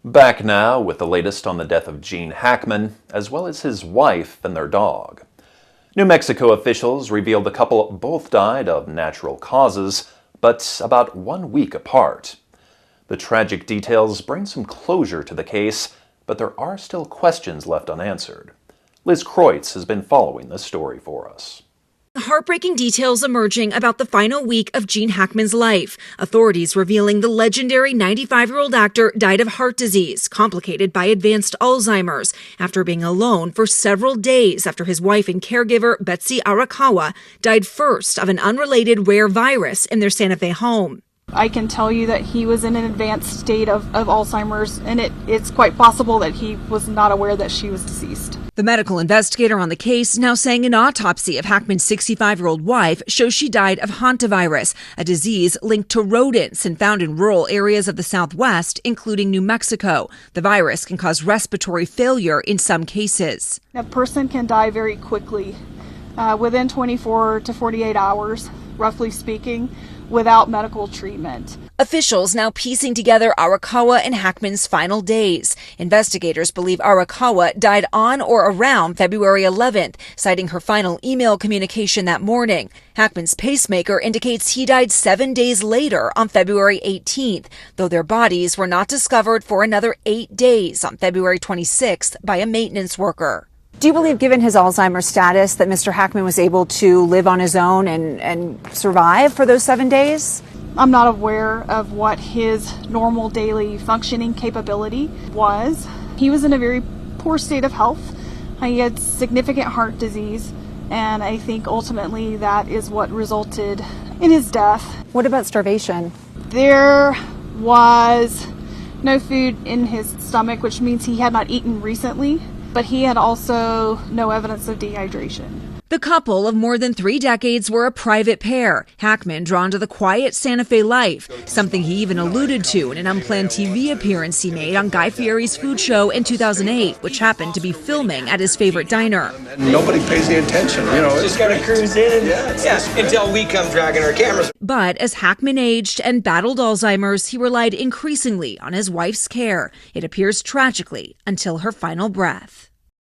Back now with the latest on the death of Gene Hackman, as well as his wife and their dog. New Mexico officials revealed the couple both died of natural causes, but about 1 week apart. The tragic details bring some closure to the case, but there are still questions left unanswered. Liz Kreutz has been following this story for us. Heartbreaking details emerging about the final week of Gene Hackman's life. Authorities revealing the legendary 95-year-old actor died of heart disease, complicated by advanced Alzheimer's, after being alone for several days after his wife and caregiver, Betsy Arakawa, died first of an unrelated rare virus in their Santa Fe home. I can tell you that he was in an advanced state of Alzheimer's, and it's quite possible that he was not aware that she was deceased. The medical investigator on the case now saying an autopsy of Hackman's 65-year-old wife shows she died of Hantavirus, a disease linked to rodents and found in rural areas of the Southwest, including New Mexico. The virus can cause respiratory failure in some cases. A person can die very quickly, within 24 to 48 hours, roughly speaking, without medical treatment. Officials now piecing together Arakawa and Hackman's final days. Investigators believe Arakawa died on or around February 11th, citing her final email communication that morning. Hackman's pacemaker indicates he died 7 days later on February 18th, though their bodies were not discovered for another 8 days on February 26th by a maintenance worker. Do you believe, given his Alzheimer's status, that Mr. Hackman was able to live on his own and survive for those 7 days? I'm not aware of what his normal daily functioning capability was. He was in a very poor state of health. He had significant heart disease, and I think ultimately that is what resulted in his death. What about starvation? There was no food in his stomach, which means he had not eaten recently, but he had also no evidence of dehydration. The couple of more than 3 decades were a private pair. Hackman drawn to the quiet Santa Fe life, something he even alluded to in an unplanned TV appearance he made on Guy Fieri's food show in 2008, which happened to be filming at his favorite diner. Nobody pays the attention, Just gotta cruise in until we come dragging our cameras. But as Hackman aged and battled Alzheimer's, he relied increasingly on his wife's care. It appears tragically until her final breath.